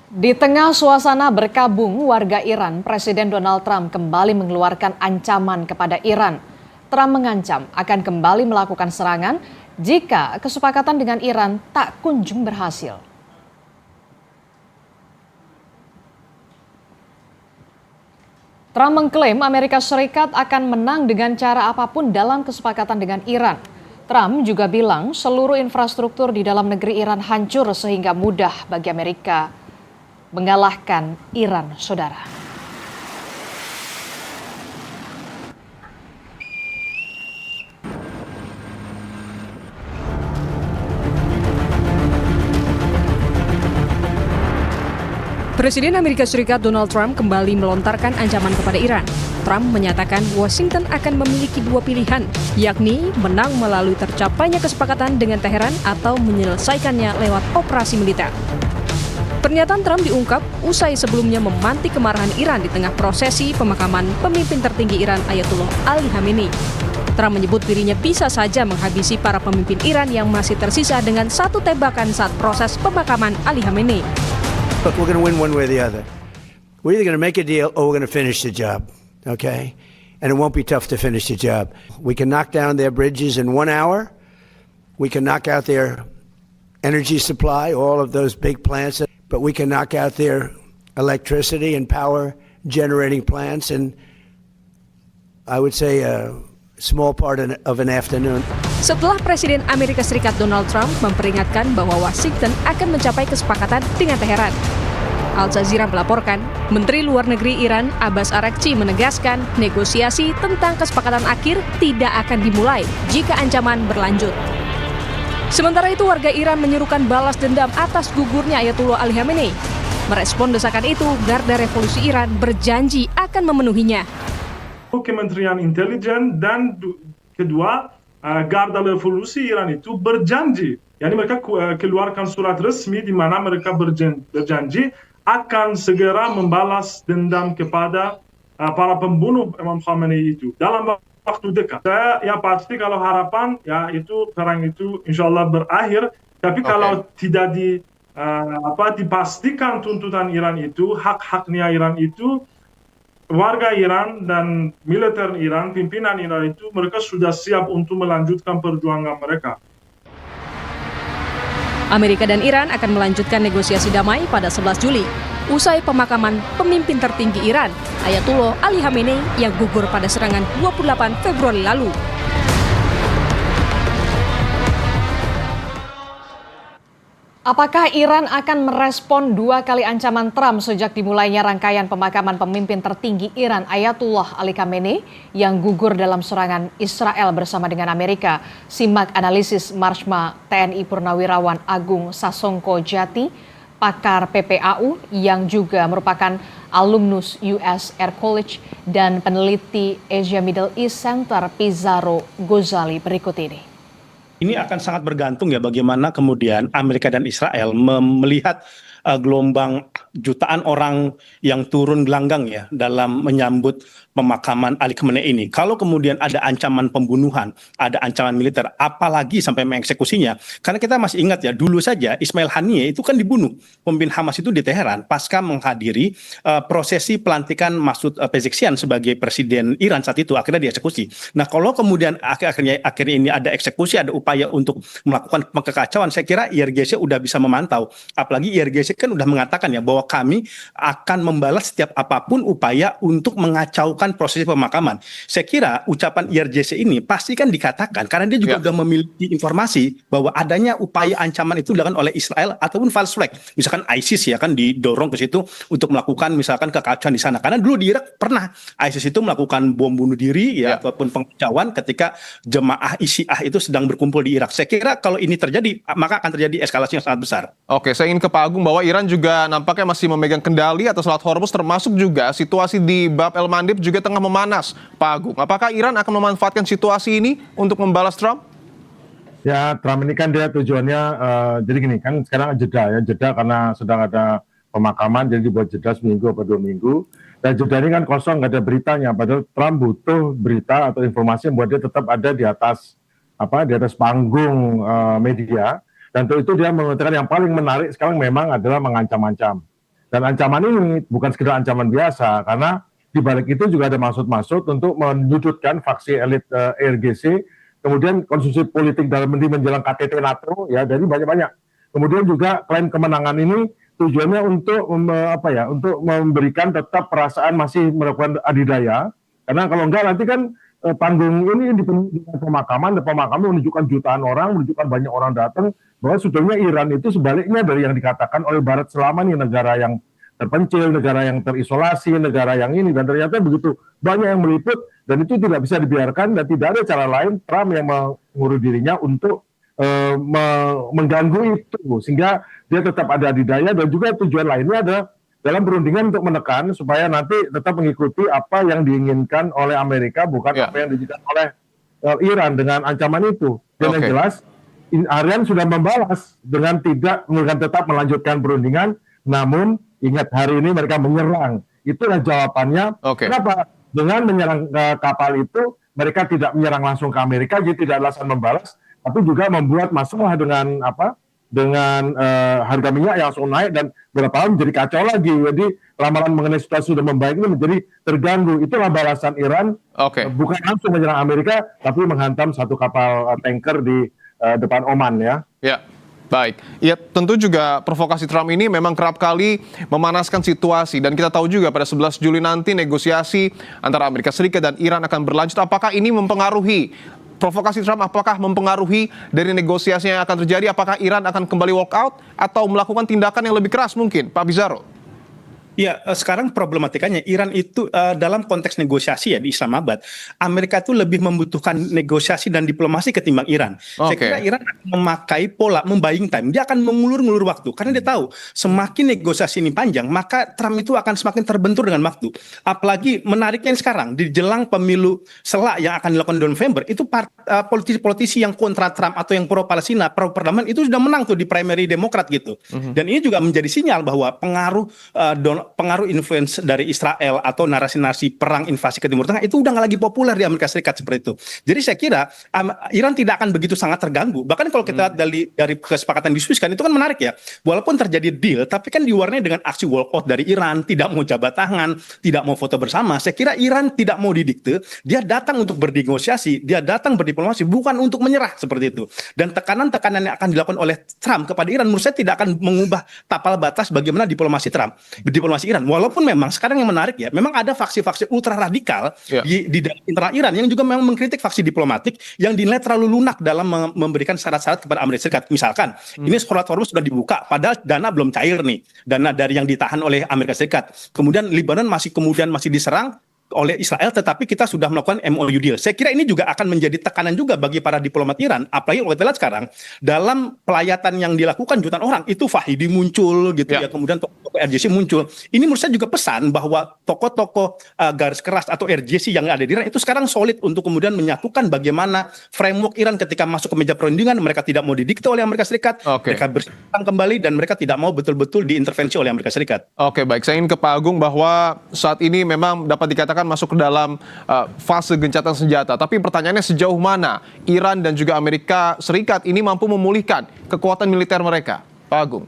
Di tengah suasana berkabung warga Iran, Presiden Donald Trump kembali mengeluarkan ancaman kepada Iran. Trump mengancam akan kembali melakukan serangan jika kesepakatan dengan Iran tak kunjung berhasil. Trump mengklaim Amerika Serikat akan menang dengan cara apapun dalam kesepakatan dengan Iran. Trump juga bilang seluruh infrastruktur di dalam negeri Iran hancur sehingga mudah bagi Amerika mengalahkan Iran, saudara. Presiden Amerika Serikat Donald Trump kembali melontarkan ancaman kepada Iran. Trump menyatakan Washington akan memiliki dua pilihan, yakni menang melalui tercapainya kesepakatan dengan Teheran atau menyelesaikannya lewat operasi militer. Pernyataan Trump diungkap usai sebelumnya memantik kemarahan Iran di tengah prosesi pemakaman pemimpin tertinggi Iran Ayatollah Ali Khamenei. Trump menyebut dirinya bisa saja menghabisi para pemimpin Iran yang masih tersisa dengan satu tembakan saat proses pemakaman Ali Khamenei. Look, we're going to win one way or the other. We're either going to make a deal or we're going to finish the job, okay? And it won't be tough to finish the job. We can knock down their bridges in 1 hour. We can knock out their energy supply, all of those big plants, but we can knock out their electricity and power generating plants in, I would say, a small part of an afternoon. Setelah Presiden Amerika Serikat Donald Trump memperingatkan bahwa Washington akan mencapai kesepakatan dengan Teheran. Al Jazeera melaporkan, Menteri Luar Negeri Iran Abbas Araghchi menegaskan negosiasi tentang kesepakatan akhir tidak akan dimulai jika ancaman berlanjut. Sementara itu warga Iran menyerukan balas dendam atas gugurnya Ayatollah Ali Khamenei. Merespon desakan itu, Garda Revolusi Iran berjanji akan memenuhinya. Kementerian Intelijen dan kedua Garda Revolusi Iran itu berjanji, yakni mereka keluarkan surat resmi di mana mereka berjanji akan segera membalas dendam kepada para pembunuh Imam Khamenei itu dalam waktu dekat. Saya pasti kalau harapan itu perang itu insya Allah berakhir, tapi kalau tidak dipastikan tuntutan Iran itu, hak-haknya Iran itu, warga Iran dan militer Iran, pimpinan Iran itu, mereka sudah siap untuk melanjutkan perjuangan mereka. Amerika dan Iran akan melanjutkan negosiasi damai pada 11 Juli, usai pemakaman pemimpin tertinggi Iran, Ayatollah Ali Khamenei yang gugur pada serangan 28 Februari lalu. Apakah Iran akan merespon dua kali ancaman Trump sejak dimulainya rangkaian pemakaman pemimpin tertinggi Iran Ayatollah Ali Khamenei yang gugur dalam serangan Israel bersama dengan Amerika? Simak analisis Marsma TNI Purnawirawan Agung Sasongko Jati, pakar PPAU yang juga merupakan alumnus US Air College dan peneliti Asia Middle East Center Pizarro Ghazali berikut ini. Ini akan sangat bergantung ya bagaimana kemudian Amerika dan Israel melihat gelombang jutaan orang yang turun gelanggang ya dalam menyambut pemakaman Ali Khamenei ini. Kalau kemudian ada ancaman pembunuhan, ada ancaman militer, apalagi sampai mengeksekusinya. Karena kita masih ingat ya, dulu saja Ismail Haniyeh itu kan dibunuh. Pemimpin Hamas itu di Teheran pasca menghadiri prosesi pelantikan Masoud Pezeshkian sebagai presiden Iran saat itu, akhirnya dieksekusi. Nah, kalau kemudian akhirnya ini ada eksekusi, ada upaya untuk melakukan kekacauan, saya kira IRGC udah bisa memantau. Apalagi IRGC kan udah mengatakan ya bahwa kami akan membalas setiap apapun upaya untuk mengacaukan proses pemakaman. Saya kira ucapan IRGC ini pasti kan dikatakan karena dia juga sudah memiliki informasi bahwa adanya upaya ancaman itu dilakukan oleh Israel ataupun false flag. Misalkan ISIS ya kan didorong ke situ untuk melakukan misalkan kekacauan di sana. Karena dulu di Irak pernah ISIS itu melakukan bom bunuh diri ya ataupun pengacauan ketika jemaah Syiah itu sedang berkumpul di Irak. Saya kira kalau ini terjadi maka akan terjadi eskalasi yang sangat besar. Oke, saya ingin ke Pak Agung bahwa Iran juga nampaknya masih memegang kendali atas Selat Hormuz, termasuk juga situasi di Bab el-Mandeb juga tengah memanas. Pak Agung, apakah Iran akan memanfaatkan situasi ini untuk membalas Trump? Ya, Trump ini kan dia tujuannya, jadi gini, kan sekarang jeda karena sedang ada pemakaman, jadi dibuat jeda seminggu atau 2 minggu. Dan jeda ini kan kosong, nggak ada beritanya, padahal Trump butuh berita atau informasi yang buat dia tetap ada di atas panggung media. Dan untuk itu dia mengatakan yang paling menarik sekarang memang adalah mengancam-ancam. Dan ancaman ini bukan sekedar ancaman biasa, karena di balik itu juga ada maksud-maksud untuk menyudutkan faksi elit ERGC, kemudian konsumsi politik dalam menjelang KTT NATO, ya, dari banyak-banyak. Kemudian juga klaim kemenangan ini tujuannya untuk untuk memberikan tetap perasaan masih melakukan adidaya, karena kalau enggak nanti kan panggung ini dipenuhi dengan pemakaman, dan pemakaman menunjukkan jutaan orang, menunjukkan banyak orang datang, bahwa sebetulnya Iran itu sebaliknya dari yang dikatakan oleh Barat selama ini, negara yang terpencil, negara yang terisolasi, negara yang ini, dan ternyata begitu banyak yang meliput, dan itu tidak bisa dibiarkan, dan tidak ada cara lain Trump yang mengurus dirinya untuk mengganggu itu, sehingga dia tetap ada adidaya, dan juga tujuan lainnya ada dalam perundingan untuk menekan supaya nanti tetap mengikuti apa yang diinginkan oleh Amerika, bukan apa yang diinginkan oleh Iran dengan ancaman itu. Dan yang jelas, Iran sudah membalas dengan tetap melanjutkan perundingan, namun ingat hari ini mereka menyerang. Itulah jawabannya. Kenapa? Dengan menyerang kapal itu, mereka tidak menyerang langsung ke Amerika, jadi tidak alasan membalas, tapi juga membuat masalah dengan harga minyak yang langsung naik, dan beberapa tahun menjadi kacau lagi. Jadi ramalan mengenai situasi sudah membaik ini menjadi terganggu. Itulah balasan Iran, bukan langsung menyerang Amerika, tapi menghantam satu kapal tanker di depan Oman, ya. Ya, baik. Ya, tentu juga provokasi Trump ini memang kerap kali memanaskan situasi, dan kita tahu juga pada 11 Juli nanti negosiasi antara Amerika Serikat dan Iran akan berlanjut. Apakah ini mempengaruhi provokasi Trump, apakah mempengaruhi dari negosiasi yang akan terjadi? Apakah Iran akan kembali walk out atau melakukan tindakan yang lebih keras mungkin, Pak Bizarro? Ya, sekarang problematikanya Iran itu dalam konteks negosiasi ya di Islamabad, Amerika itu lebih membutuhkan negosiasi dan diplomasi ketimbang Iran. Saya kira Iran akan memakai pola membuying time. Dia akan mengulur-ngulur waktu karena dia tahu semakin negosiasi ini panjang, maka Trump itu akan semakin terbentur dengan waktu. Apalagi menariknya sekarang di jelang pemilu selak yang akan dilakukan di November, itu politisi-politisi yang kontra Trump atau yang pro Palestina, pro perdamaian itu sudah menang tuh di primary Demokrat gitu. Dan ini juga menjadi sinyal bahwa pengaruh influence dari Israel atau narasi-narasi perang invasi ke Timur Tengah itu udah nggak lagi populer di Amerika Serikat seperti itu. Jadi saya kira Iran tidak akan begitu sangat terganggu. Bahkan kalau kita dari kesepakatan di Swiss kan itu kan menarik ya. Walaupun terjadi deal, tapi kan diwarnai dengan aksi walkout dari Iran, tidak mau jabat tangan, tidak mau foto bersama. Saya kira Iran tidak mau didikte, dia datang untuk bernegosiasi, dia datang berdiplomasi, bukan untuk menyerah seperti itu. Dan tekanan-tekanan yang akan dilakukan oleh Trump kepada Iran menurut saya tidak akan mengubah tapal batas bagaimana diplomasi Trump. Iran. Walaupun memang sekarang yang menarik ya, memang ada faksi-faksi ultra radikal di dalam internal Iran yang juga memang mengkritik faksi diplomatik yang dinilai terlalu lunak dalam memberikan syarat-syarat kepada Amerika Serikat. Misalkan, ini Surat Hormuz sudah dibuka, padahal dana belum cair nih, dana dari yang ditahan oleh Amerika Serikat. Kemudian Lebanon masih diserang oleh Israel, tetapi kita sudah melakukan MOU deal. Saya kira ini juga akan menjadi tekanan juga bagi para diplomat Iran, apalagi kalau kita lihat sekarang dalam pelayatan yang dilakukan jutaan orang itu Fahidi muncul gitu ya, kemudian tokoh RJC muncul. Ini menurut saya juga pesan bahwa tokoh-tokoh garis keras atau RJC yang ada di Iran itu sekarang solid untuk kemudian menyatukan bagaimana framework Iran ketika masuk ke meja perundingan, mereka tidak mau didikte oleh Amerika Serikat, mereka bersihkan kembali dan mereka tidak mau betul-betul diintervensi oleh Amerika Serikat. Oke, baik. Saya ingin ke Pak Agung bahwa saat ini memang dapat dikatakan masuk ke dalam fase gencatan senjata. Tapi pertanyaannya sejauh mana Iran dan juga Amerika Serikat ini mampu memulihkan kekuatan militer mereka? Pak Agung.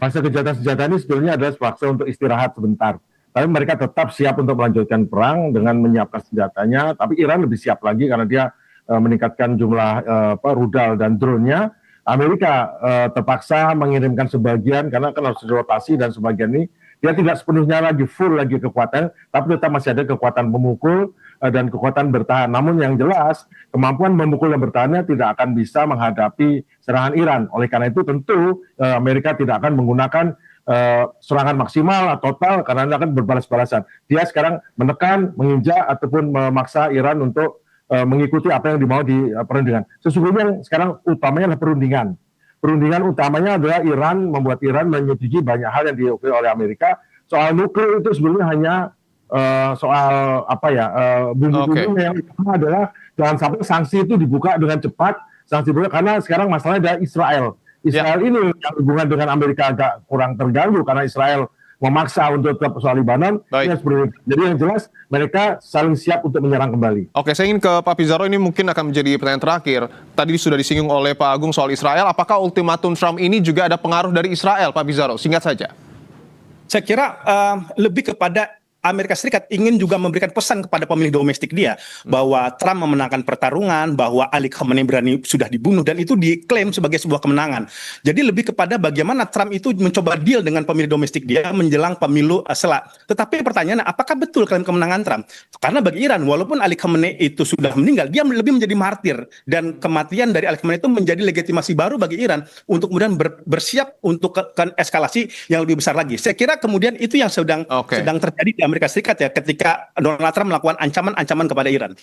Fase gencatan senjata ini sebenarnya adalah fase untuk istirahat sebentar. Tapi mereka tetap siap untuk melanjutkan perang dengan menyiapkan senjatanya. Tapi Iran lebih siap lagi karena dia meningkatkan jumlah rudal dan drone-nya. Amerika terpaksa mengirimkan sebagian karena kan harus dirotasi, dan sebagian ini dia tidak sepenuhnya lagi full lagi kekuatan, tapi tetap masih ada kekuatan memukul dan kekuatan bertahan. Namun yang jelas kemampuan memukul dan bertahannya tidak akan bisa menghadapi serangan Iran. Oleh karena itu tentu Amerika tidak akan menggunakan serangan maksimal atau total karena akan berbalas-balasan. Dia sekarang menekan, menginjak ataupun memaksa Iran untuk mengikuti apa yang dimau di perundingan. Sesungguhnya yang sekarang utamanya adalah perundingan. Perundingan utamanya adalah Iran, membuat Iran menyetujui banyak hal yang diakui oleh Amerika. Soal nuklir itu sebenarnya hanya soal bumbu-bumbunya. Yang utama adalah jangan sampai sanksi itu dibuka dengan cepat, karena sekarang masalahnya adalah Israel. Israel ini yang hubungan dengan Amerika agak kurang terganggu karena Israel memaksa untuk tetap soal Libanon. Jadi yang jelas mereka saling siap untuk menyerang kembali. Oke, saya ingin ke Pak Pizarro, ini mungkin akan menjadi pertanyaan terakhir. Tadi sudah disinggung oleh Pak Agung soal Israel. Apakah ultimatum Trump ini juga ada pengaruh dari Israel, Pak Pizarro? Singkat saja. Saya kira lebih kepada Amerika Serikat ingin juga memberikan pesan kepada pemilih domestik dia bahwa Trump memenangkan pertarungan, bahwa Ali Khamenei sudah dibunuh dan itu diklaim sebagai sebuah kemenangan. Jadi lebih kepada bagaimana Trump itu mencoba deal dengan pemilih domestik dia menjelang pemilu sela. Tetapi pertanyaannya, apakah betul klaim kemenangan Trump? Karena bagi Iran, walaupun Ali Khamenei itu sudah meninggal, dia lebih menjadi martir, dan kematian dari Ali Khamenei itu menjadi legitimasi baru bagi Iran untuk kemudian bersiap untuk eskalasi yang lebih besar lagi. Saya kira kemudian itu yang sedang terjadi di Amerika Serikat ya, ketika Donald Trump melakukan ancaman-ancaman kepada Iran.